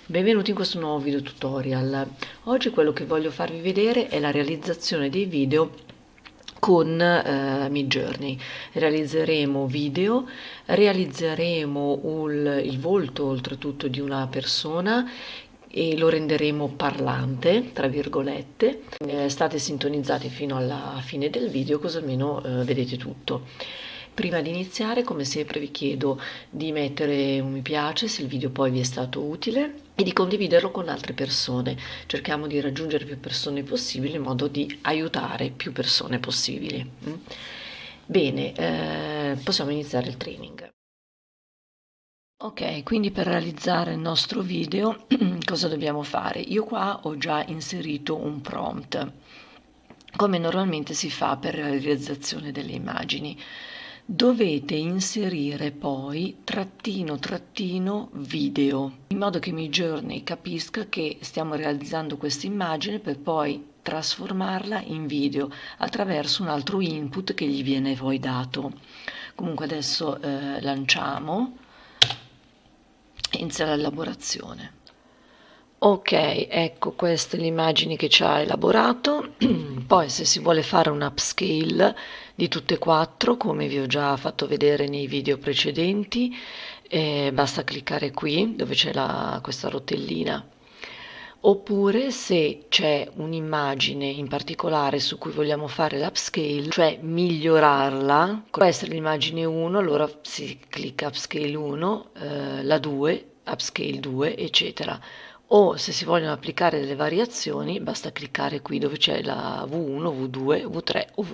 Benvenuti in questo nuovo video tutorial. Oggi quello che voglio farvi vedere è la realizzazione dei video con Midjourney. Realizzeremo video, realizzeremo il volto oltretutto di una persona e lo renderemo parlante, tra virgolette. State sintonizzati fino alla fine del video così almeno vedete tutto. Prima di iniziare, come sempre, vi chiedo di mettere un mi piace se il video poi vi è stato utile e di condividerlo con altre persone. Cerchiamo di raggiungere più persone possibile in modo di aiutare più persone possibili. Bene, possiamo iniziare il training. Ok, quindi per realizzare il nostro video cosa dobbiamo fare? Io qua ho già inserito un prompt, come normalmente si fa per la realizzazione delle immagini. Dovete inserire poi trattino trattino video, in modo che Midjourney capisca che stiamo realizzando questa immagine per poi trasformarla in video attraverso un altro input che gli viene poi dato. Comunque adesso lanciamo e inizia l'elaborazione. Ok, ecco queste le immagini che ci ha elaborato. Poi se si vuole fare un upscale di tutte e quattro, come vi ho già fatto vedere nei video precedenti, basta cliccare qui dove c'è questa rotellina. Oppure se c'è un'immagine in particolare su cui vogliamo fare l'upscale, cioè migliorarla, può essere l'immagine 1, allora si clicca upscale 1, la 2, upscale 2, eccetera. O se si vogliono applicare delle variazioni, basta cliccare qui dove c'è la V1, V2, V3 o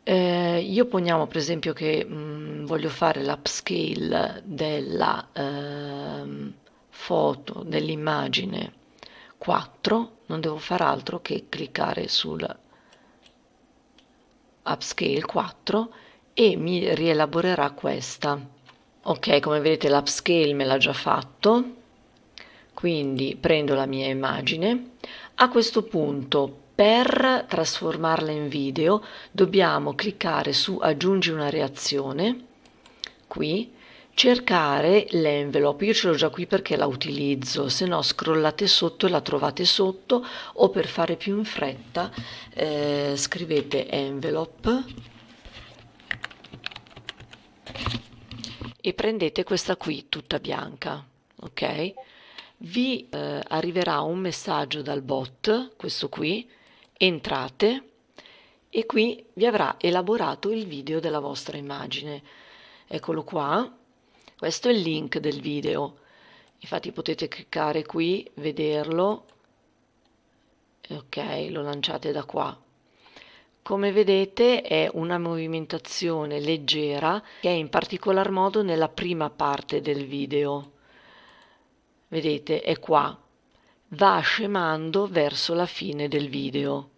V4. Io poniamo per esempio che voglio fare l'upscale della foto, dell'immagine 4, non devo fare altro che cliccare sul upscale 4 e mi rielaborerà questa. Ok, come vedete l'upscale me l'ha già fatto. Quindi prendo la mia immagine. A questo punto, per trasformarla in video, dobbiamo cliccare su aggiungi una reazione, qui, cercare l'envelope. Io ce l'ho già qui perché la utilizzo, se no scrollate sotto e la trovate sotto, o per fare più in fretta scrivete envelope e prendete questa qui tutta bianca, ok? Vi arriverà un messaggio dal bot, questo qui, entrate e qui vi avrà elaborato il video della vostra immagine. Eccolo qua, questo è il link del video, infatti potete cliccare qui, vederlo, ok, lo lanciate da qua. Come vedete è una movimentazione leggera che è in particolar modo nella prima parte del video. Vedete, è qua, va scemando verso la fine del video.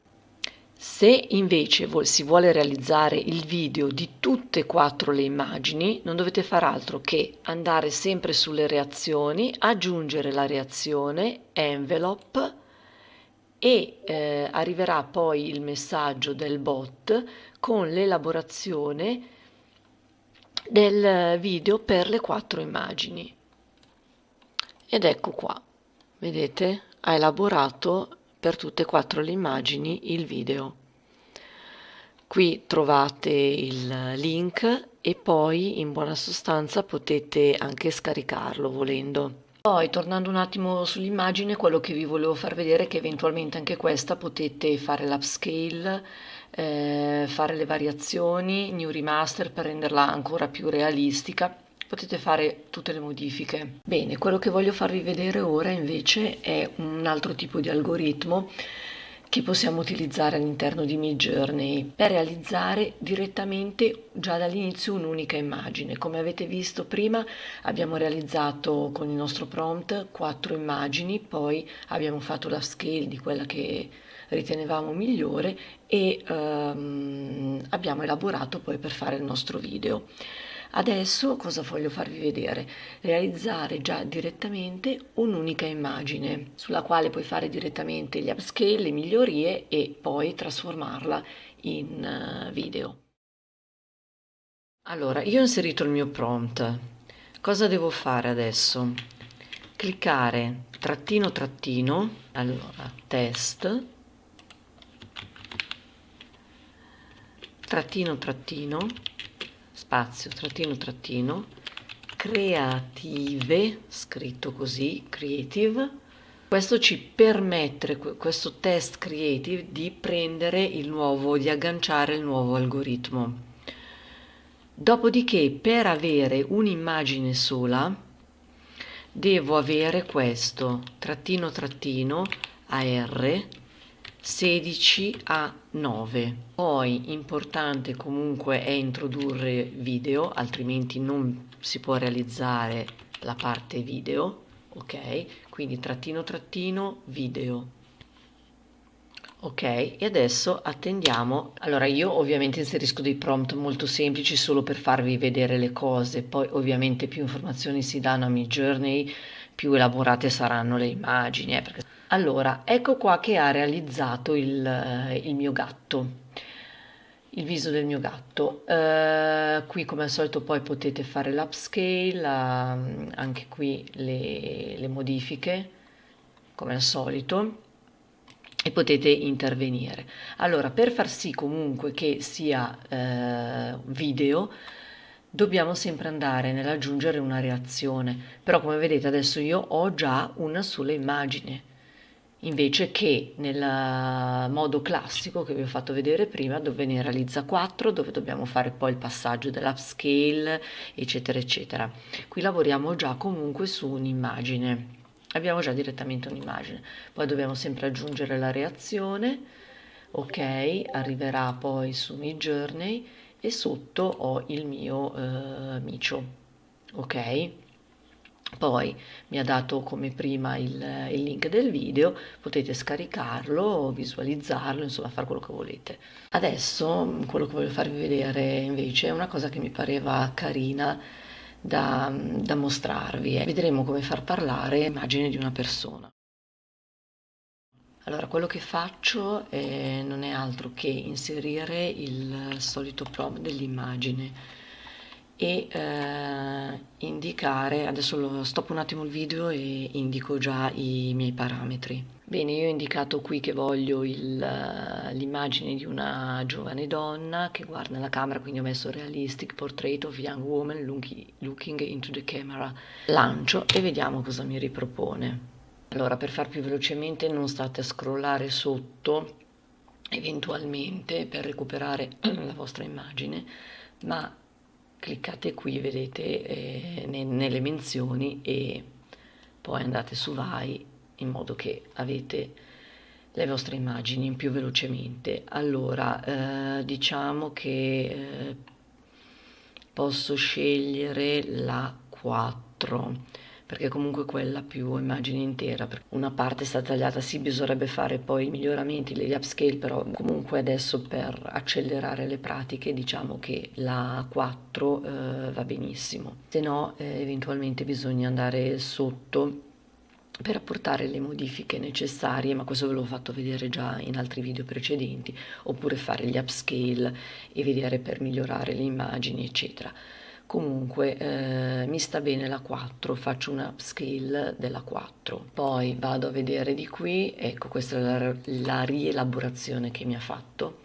Se invece si vuole realizzare il video di tutte e quattro le immagini, non dovete fare altro che andare sempre sulle reazioni, aggiungere la reazione, envelope, e arriverà poi il messaggio del bot con l'elaborazione del video per le quattro immagini. Ed ecco qua, vedete, ha elaborato per tutte e quattro le immagini il video. Qui trovate il link e poi in buona sostanza potete anche scaricarlo volendo. Poi tornando un attimo sull'immagine, quello che vi volevo far vedere è che eventualmente anche questa potete fare l'upscale, fare le variazioni, new remaster per renderla ancora più realistica. Potete fare tutte le modifiche. Bene, quello che voglio farvi vedere ora invece è un altro tipo di algoritmo che possiamo utilizzare all'interno di Midjourney per realizzare direttamente già dall'inizio un'unica immagine. Come avete visto prima abbiamo realizzato con il nostro prompt 4 immagini, poi abbiamo fatto la scale di quella che ritenevamo migliore e abbiamo elaborato poi per fare il nostro video. Adesso cosa voglio farvi vedere? Realizzare già direttamente un'unica immagine sulla quale puoi fare direttamente gli upscale, le migliorie e poi trasformarla in video. Allora, io ho inserito il mio prompt. Cosa devo fare adesso? cliccare trattino trattino, allora test, trattino trattino, spazio trattino trattino, creative, scritto così, creative. Questo ci permette, questo test creative, di prendere il nuovo, di agganciare il nuovo algoritmo. Dopodiché, per avere un'immagine sola, devo avere questo trattino trattino AR 16 a 9. Poi importante comunque è introdurre video, altrimenti non si può realizzare la parte video, ok? Quindi trattino trattino video. Ok, e adesso attendiamo. Allora io ovviamente inserisco dei prompt molto semplici solo per farvi vedere le cose, poi ovviamente più informazioni si danno a Midjourney, più elaborate saranno le immagini. Allora, ecco qua che ha realizzato il mio gatto, il viso del mio gatto. Qui come al solito poi potete fare l'upscale, anche qui le modifiche, come al solito, e potete intervenire. Allora, per far sì comunque che sia video, dobbiamo sempre andare nell'aggiungere una reazione, però come vedete adesso io ho già una sola immagine, invece che nel modo classico che vi ho fatto vedere prima, dove ne realizza 4, dove dobbiamo fare poi il passaggio dell'upscale, eccetera, eccetera. Qui lavoriamo già comunque su un'immagine. Abbiamo già direttamente un'immagine, poi dobbiamo sempre aggiungere la reazione, ok, arriverà poi su Midjourney e sotto ho il mio micio, ok? Poi mi ha dato come prima il link del video, potete scaricarlo, visualizzarlo, insomma fare quello che volete. Adesso quello che voglio farvi vedere invece è una cosa che mi pareva carina da mostrarvi. Vedremo come far parlare l'immagine di una persona. Allora, quello che faccio non è altro che inserire il solito prompt dell'immagine e indicare, adesso stoppo un attimo il video e indico già i miei parametri. Bene, io ho indicato qui che voglio l'immagine di una giovane donna che guarda la camera, quindi ho messo realistic portrait of young woman looking into the camera. Lancio e vediamo cosa mi ripropone. Allora, per far più velocemente non state a scrollare sotto, eventualmente per recuperare la vostra immagine, ma cliccate qui, vedete, nelle menzioni e poi andate su Vai in modo che avete le vostre immagini più velocemente. Allora, diciamo che posso scegliere la 4 perché comunque quella più immagine intera, una parte è stata tagliata, sì bisognerebbe fare poi i miglioramenti, gli upscale, però comunque adesso per accelerare le pratiche diciamo che la 4 va benissimo, se no eventualmente bisogna andare sotto per apportare le modifiche necessarie, ma questo ve l'ho fatto vedere già in altri video precedenti, oppure fare gli upscale e vedere per migliorare le immagini eccetera. Comunque mi sta bene la 4, faccio un upscale della 4, poi vado a vedere di qui, ecco questa è la rielaborazione che mi ha fatto.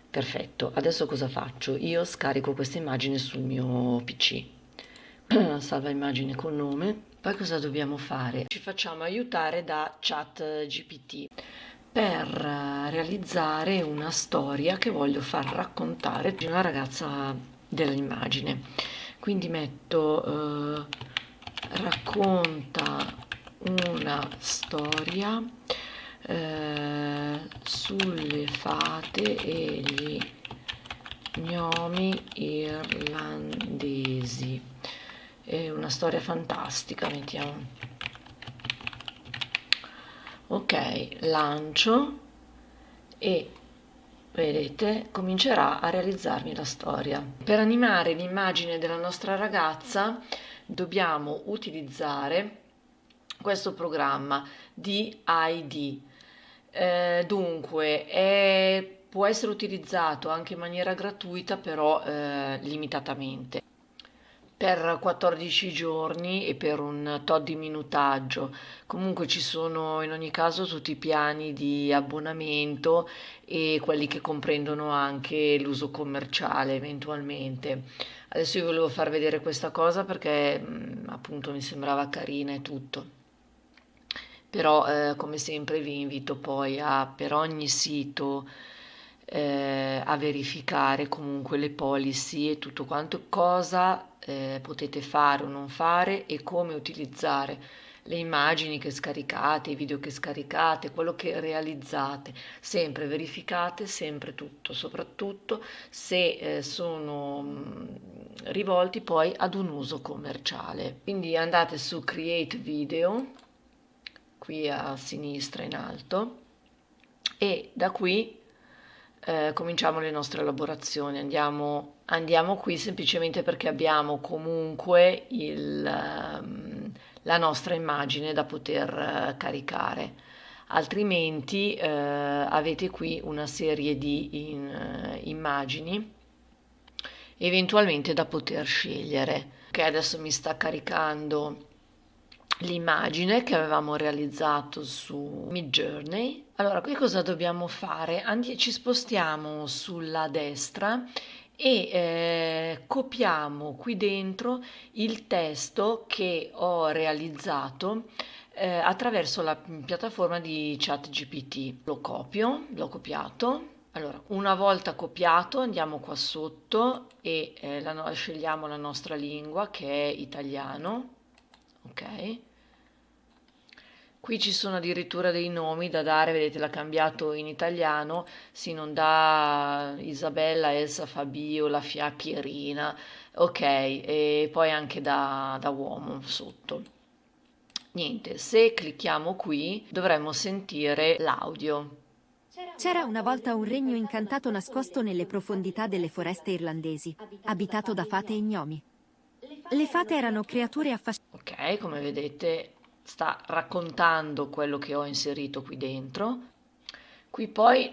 Perfetto, adesso cosa faccio? Io scarico questa immagine sul mio PC, salva immagine con nome, poi cosa dobbiamo fare? Ci facciamo aiutare da ChatGPT per realizzare una storia che voglio far raccontare di una ragazza dell'immagine. Quindi metto racconta una storia sulle fate e gli gnomi irlandesi. È una storia fantastica, mettiamo. Ok, lancio e vedete comincerà a realizzarmi la storia. Per animare l'immagine della nostra ragazza dobbiamo utilizzare questo programma DID. Dunque può essere utilizzato anche in maniera gratuita, però limitatamente. per 14 giorni e per un tot di minutaggio. Comunque ci sono in ogni caso tutti i piani di abbonamento e quelli che comprendono anche l'uso commerciale eventualmente. Adesso io volevo far vedere questa cosa perché appunto mi sembrava carina e tutto. Però come sempre vi invito poi a per ogni sito a verificare comunque le policy e tutto quanto, cosa potete fare o non fare e come utilizzare le immagini che scaricate, i video che scaricate, quello che realizzate. Sempre verificate sempre tutto, soprattutto se sono rivolti poi ad un uso commerciale. Quindi andate su Create Video qui a sinistra in alto e da qui cominciamo le nostre elaborazioni. Andiamo qui semplicemente perché abbiamo comunque la nostra immagine da poter caricare. Altrimenti avete qui una serie di immagini eventualmente da poter scegliere. Ok, adesso mi sta caricando l'immagine che avevamo realizzato su Midjourney. Allora, qui cosa dobbiamo fare? Ci spostiamo sulla destra e copiamo qui dentro il testo che ho realizzato attraverso la piattaforma di ChatGPT. Lo copio, l'ho copiato. Allora, una volta copiato andiamo qua sotto e scegliamo la nostra lingua che è italiano. Ok. Qui ci sono addirittura dei nomi da dare, vedete l'ha cambiato in italiano, sì, non dà Isabella, Elsa, Fabiola, Pierina, ok, e poi anche da uomo sotto. Niente, se clicchiamo qui dovremmo sentire l'audio. C'era una volta un regno incantato nascosto nelle profondità delle foreste irlandesi, abitato da fate e gnomi. Le fate erano creature affascinanti. Ok, come vedete sta raccontando quello che ho inserito qui dentro. Qui poi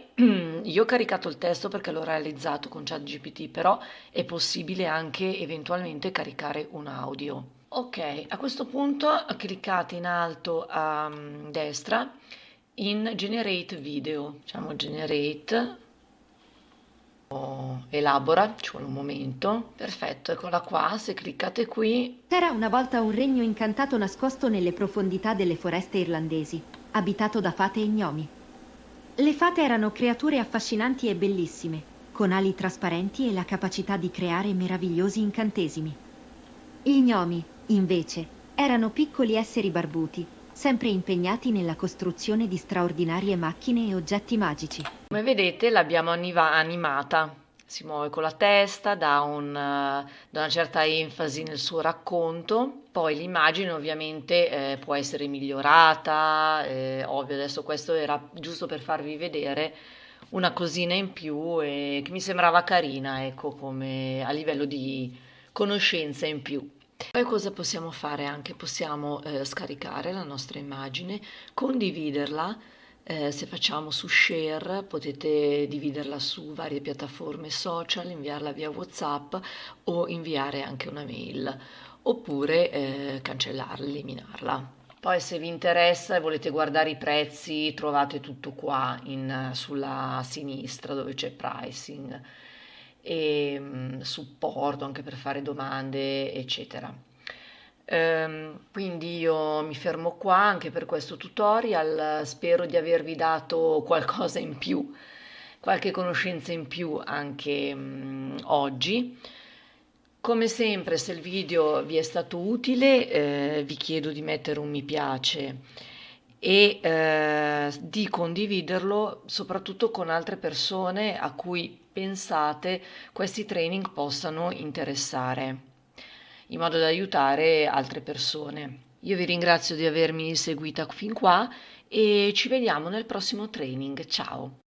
io ho caricato il testo perché l'ho realizzato con ChatGPT, però è possibile anche eventualmente caricare un audio. Ok, a questo punto cliccate in alto a destra in Generate Video, diciamo Generate, elabora, ci vuole un momento. Perfetto, eccola qua, se cliccate qui. C'era una volta un regno incantato nascosto nelle profondità delle foreste irlandesi, abitato da fate e gnomi. Le fate erano creature affascinanti e bellissime, con ali trasparenti e la capacità di creare meravigliosi incantesimi. Gli gnomi, invece, erano piccoli esseri barbuti, sempre impegnati nella costruzione di straordinarie macchine e oggetti magici. Come vedete l'abbiamo animata, si muove con la testa, dà una certa enfasi nel suo racconto, poi l'immagine ovviamente può essere migliorata, ovvio adesso questo era giusto per farvi vedere una cosina in più e che mi sembrava carina, ecco, come a livello di conoscenza in più. Poi cosa possiamo fare anche? Possiamo scaricare la nostra immagine, condividerla, se facciamo su share potete dividerla su varie piattaforme social, inviarla via WhatsApp o inviare anche una mail, oppure cancellarla, eliminarla. Poi se vi interessa e volete guardare i prezzi, trovate tutto qua sulla sinistra dove c'è pricing e supporto anche per fare domande, eccetera. Quindi io mi fermo qua anche per questo tutorial, spero di avervi dato qualcosa in più, qualche conoscenza in più anche oggi. Come sempre, se il video vi è stato utile, vi chiedo di mettere un mi piace e di condividerlo soprattutto con altre persone a cui pensate questi training possano interessare, in modo da aiutare altre persone. Io vi ringrazio di avermi seguita fin qua e ci vediamo nel prossimo training. Ciao!